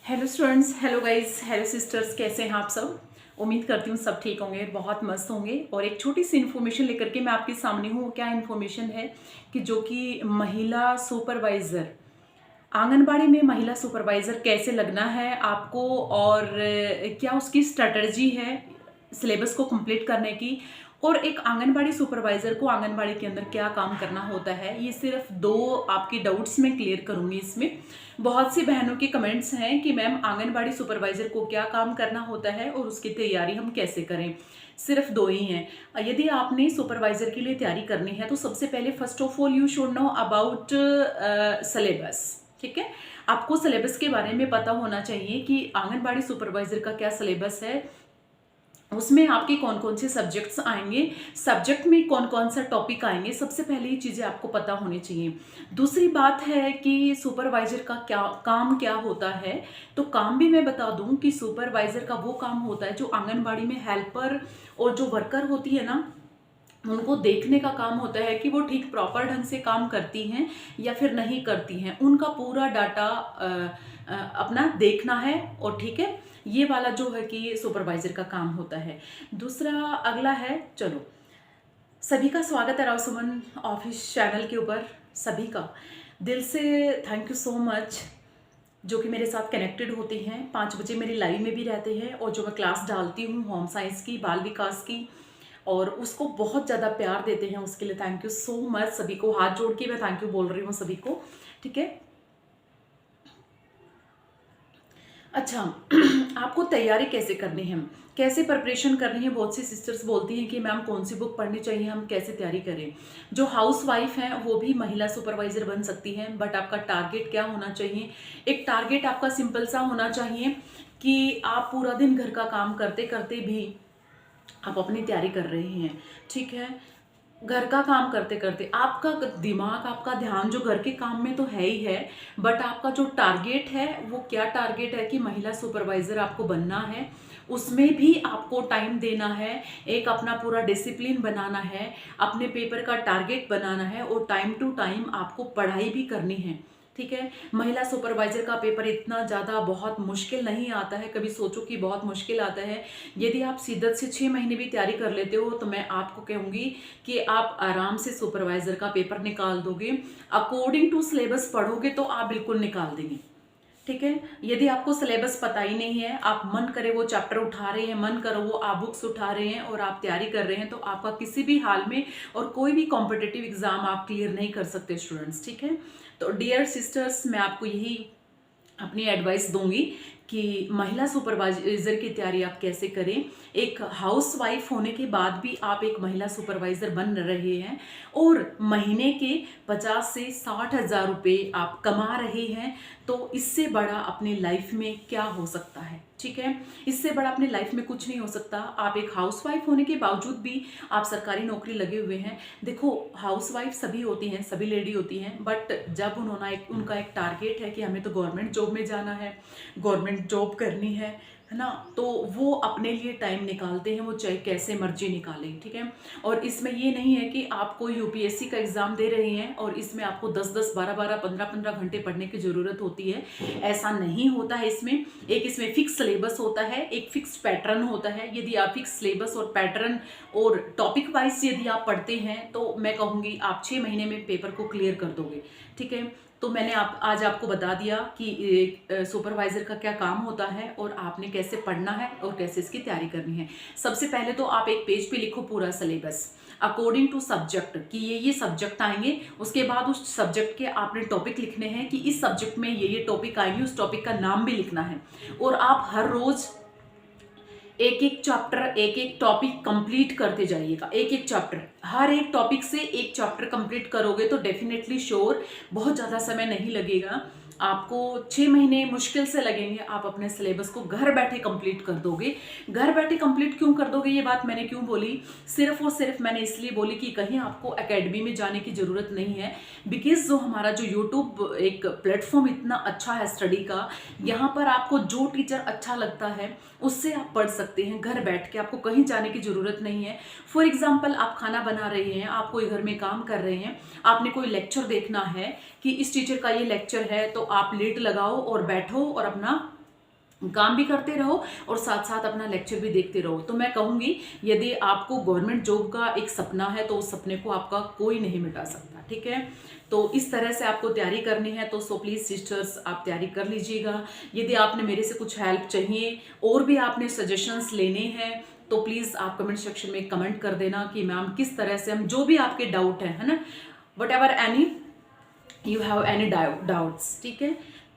Hello students, hello guys, hello sisters, कैसे हैं आप सब। उम्मीद करती हूँ सब ठीक होंगे, बहुत मस्त होंगे। और एक छोटी सी इन्फॉर्मेशन लेकर के मैं आपके सामने हूँ। क्या इन्फॉर्मेशन है कि जो कि महिला सुपरवाइज़र, आंगनबाड़ी में महिला सुपरवाइज़र कैसे लगना है आपको, और क्या उसकी स्ट्रैटेजी है सिलेबस को कंप्लीट करने की, और एक आंगनबाड़ी सुपरवाइज़र को आंगनबाड़ी के अंदर क्या काम करना होता है। ये सिर्फ दो आपकी डाउट्स मैं क्लियर करूँगी इसमें। बहुत सी बहनों के कमेंट्स हैं कि मैम आंगनबाड़ी सुपरवाइज़र को क्या काम करना होता है और उसकी तैयारी हम कैसे करें। सिर्फ दो ही हैं। यदि आपने सुपरवाइज़र के लिए तैयारी करनी है तो सबसे पहले first of all you should know about syllabus. ठीक है, आपको सिलेबस के बारे में पता होना चाहिए कि आंगनबाड़ी सुपरवाइज़र का क्या सिलेबस है, उसमें आपके कौन कौन से सब्जेक्ट्स आएंगे, सब्जेक्ट में कौन कौन सा टॉपिक आएंगे। सबसे पहले ये चीज़ें आपको पता होनी चाहिए। दूसरी बात है कि सुपरवाइज़र का क्या काम क्या होता है। तो काम भी मैं बता दूं कि सुपरवाइज़र का वो काम होता है जो आंगनबाड़ी में हेल्पर और जो वर्कर होती है ना, उनको देखने का काम होता है कि वो ठीक प्रॉपर ढंग से काम करती हैं या फिर नहीं करती हैं। उनका पूरा डाटा अपना देखना है। और ठीक है, ये वाला जो है कि सुपरवाइज़र का काम होता है। दूसरा अगला है, चलो सभी का स्वागत है राव सुमन ऑफिस चैनल के ऊपर। सभी का दिल से थैंक यू सो मच जो कि मेरे साथ कनेक्टेड होते हैं। 5 बजे मेरी लाइव में भी रहते हैं और जो मैं क्लास डालती हूँ होम साइंस की, बाल विकास की, और उसको बहुत ज़्यादा प्यार देते हैं। उसके लिए थैंक यू सो मच सभी को। हाथ जोड़ के मैं थैंक यू बोल रही हूँ सभी को। ठीक है, अच्छा आपको तैयारी कैसे करनी है, कैसे प्रिपरेशन करनी है। बहुत सी सिस्टर्स बोलती हैं कि मैम कौन सी बुक पढ़नी चाहिए, हम कैसे तैयारी करें। जो हाउस वाइफ हैं वो भी महिला सुपरवाइज़र बन सकती हैं, बट आपका टारगेट क्या होना चाहिए। एक टारगेट आपका सिंपल सा होना चाहिए कि आप पूरा दिन घर का काम करते करते भी आप अपनी तैयारी कर रहे हैं। ठीक है, घर का काम करते करते आपका दिमाग, आपका ध्यान जो घर के काम में तो है ही है, बट आपका जो टारगेट है वो क्या टारगेट है कि महिला सुपरवाइज़र आपको बनना है। उसमें भी आपको टाइम देना है, एक अपना पूरा डिसिप्लिन बनाना है, अपने पेपर का टारगेट बनाना है, और टाइम टू टाइम आपको पढ़ाई भी करनी है। ठीक है, महिला सुपरवाइज़र का पेपर इतना ज़्यादा बहुत मुश्किल नहीं आता है, कभी सोचो कि बहुत मुश्किल आता है। यदि आप शिद्दत से 6 महीने भी तैयारी कर लेते हो तो मैं आपको कहूँगी कि आप आराम से सुपरवाइज़र का पेपर निकाल दोगे। अकॉर्डिंग टू सिलेबस पढ़ोगे तो आप बिल्कुल निकाल देंगे। ठीक है, यदि आपको सिलेबस पता ही नहीं है, आप मन करे वो चैप्टर उठा रहे हैं, मन करो वो आप बुक्स उठा रहे हैं और आप तैयारी कर रहे हैं, तो आपका किसी भी हाल में और कोई भी कॉम्पिटिटिव एग्जाम आप क्लियर नहीं कर सकते स्टूडेंट्स। ठीक है, तो डियर सिस्टर्स, मैं आपको यही अपनी एडवाइस दूंगी कि महिला सुपरवाइज़र की तैयारी आप कैसे करें। एक हाउस वाइफ होने के बाद भी आप एक महिला सुपरवाइज़र बन रहे हैं और महीने के 50 से 60 हज़ार रुपये आप कमा रहे हैं, तो इससे बड़ा अपनी लाइफ में क्या हो सकता है। ठीक है, इससे बड़ा अपनी लाइफ में कुछ नहीं हो सकता। आप एक हाउस वाइफ होने के बावजूद भी आप सरकारी नौकरी लगे हुए हैं। देखो, हाउस वाइफ सभी होती हैं, सभी लेडी होती हैं, बट जब उनका एक टारगेट है कि हमें तो गवर्नमेंट जॉब में जाना है, गवर्नमेंट जॉब करनी है ना, तो वो अपने लिए टाइम निकालते हैं, वो चाहे कैसे मर्जी निकालें। ठीक है, और इसमें ये नहीं है कि आपको यूपीएससी का एग्ज़ाम दे रहे हैं और इसमें आपको 10-10, 12-12, 15-15 घंटे पढ़ने की ज़रूरत होती है। ऐसा नहीं होता है। इसमें फिक्स सिलेबस होता है, एक फिक्स पैटर्न होता है। यदि आप फिक्स सिलेबस और पैटर्न और टॉपिक वाइज यदि आप पढ़ते हैं तो मैं कहूँगी आप 6 महीने में पेपर को क्लियर कर दोगे। ठीक है, तो मैंने आज आपको बता दिया कि सुपरवाइज़र का क्या काम होता है और आपने कैसे पढ़ना है और कैसे इसकी तैयारी करनी है। सबसे पहले तो आप एक पेज पे लिखो पूरा सिलेबस अकॉर्डिंग टू सब्जेक्ट कि ये सब्जेक्ट आएंगे। उसके बाद उस सब्जेक्ट के आपने टॉपिक लिखने हैं कि इस सब्जेक्ट में ये टॉपिक आएंगे, उस टॉपिक का नाम भी लिखना है। और आप हर रोज़ एक एक चैप्टर, एक एक टॉपिक कंप्लीट करते जाइएगा। एक एक चैप्टर, हर एक टॉपिक से एक चैप्टर कंप्लीट करोगे तो डेफिनेटली श्योर बहुत ज़्यादा समय नहीं लगेगा आपको। 6 महीने मुश्किल से लगेंगे, आप अपने सिलेबस को घर बैठे कंप्लीट कर दोगे। घर बैठे कंप्लीट क्यों कर दोगे, ये बात मैंने क्यों बोली, सिर्फ और सिर्फ मैंने इसलिए बोली कि कहीं आपको एकेडमी में जाने की ज़रूरत नहीं है। बिकॉज जो हमारा जो यूट्यूब एक प्लेटफॉर्म इतना अच्छा है स्टडी का, यहाँ पर आपको जो टीचर अच्छा लगता है उससे आप पढ़ सकते हैं घर बैठ के। आपको कहीं जाने की ज़रूरत नहीं है। फॉर एग्जाम्पल, आप खाना बना रहे हैं, आप कोई घर में काम कर रहे हैं, आपने कोई लेक्चर देखना है कि इस टीचर का ये लेक्चर है, तो आप लेट लगाओ और बैठो और अपना काम भी करते रहो और साथ साथ अपना लेक्चर भी देखते रहो। तो मैं कहूँगी, यदि आपको गवर्नमेंट जॉब का एक सपना है तो उस सपने को आपका कोई नहीं मिटा सकता, ठीक है। तो इस तरह से आपको तैयारी करनी है, तो सो प्लीज़ सिस्टर्स आप तैयारी कर लीजिएगा। यदि आपने मेरे से कुछ हेल्प चाहिए और भी आपने सजेशंस लेने हैं तो प्लीज़ आप कमेंट सेक्शन में कमेंट कर देना कि मैम किस तरह से हम, जो भी आपके डाउट है ना, what ever any you have any doubts, ठीक है।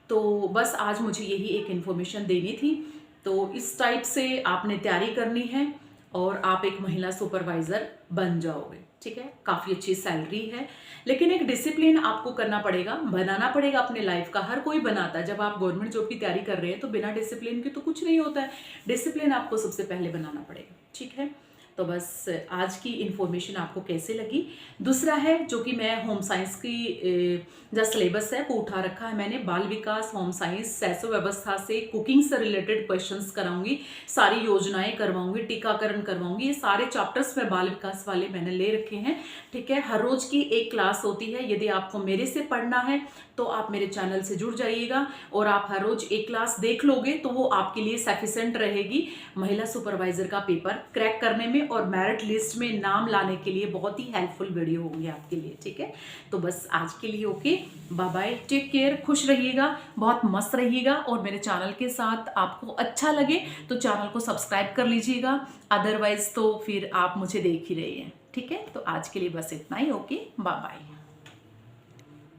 तो बस आज मुझे यही एक इन्फॉर्मेशन देनी थी। तो इस टाइप से आपने तैयारी करनी है और आप एक महिला सुपरवाइज़र बन जाओगे, ठीक है। काफ़ी अच्छी सैलरी है, लेकिन एक डिसिप्लिन आपको करना पड़ेगा, बनाना पड़ेगा अपने लाइफ का। हर कोई बनाता है, जब आप गवर्नमेंट जॉब की तैयारी कर रहे हैं तो बिना डिसिप्लिन के तो कुछ नहीं होता है। डिसिप्लिन आपको सबसे पहले बनाना पड़ेगा, ठीक है। तो बस आज की इन्फॉर्मेशन आपको कैसे लगी। दूसरा है जो कि मैं होम साइंस की जो सिलेबस है वो उठा रखा है मैंने, बाल विकास, होम साइंस, शैशव व्यवस्था से, कुकिंग से रिलेटेड क्वेश्चंस कराऊंगी, सारी योजनाएं करवाऊंगी, टीकाकरण करवाऊंगी। ये सारे चैप्टर्स में बाल विकास वाले मैंने ले रखे हैं, ठीक है। हर रोज की एक क्लास होती है। यदि आपको मेरे से पढ़ना है तो आप मेरे चैनल से जुड़ जाइएगा और आप हर रोज एक क्लास देख लोगे तो वो आपके लिए सफिशिएंट रहेगी महिला सुपरवाइजर का पेपर क्रैक करने में और मेरिट लिस्ट में नाम लाने के लिए। बहुत ही हेल्पफुल वीडियो होंगे आपके लिए, ठीक है। तो बस आज के लिए okay, bye bye, take care, खुश रहिएगा, बहुत मस्त रहिएगा। और मेरे चैनल के साथ आपको अच्छा लगे तो चैनल को सब्सक्राइब कर लीजिएगा, अदरवाइज तो फिर आप मुझे देख ही रहे हैं, ठीक है। तो आज के लिए बस इतना ही, ओके, बाय बाय।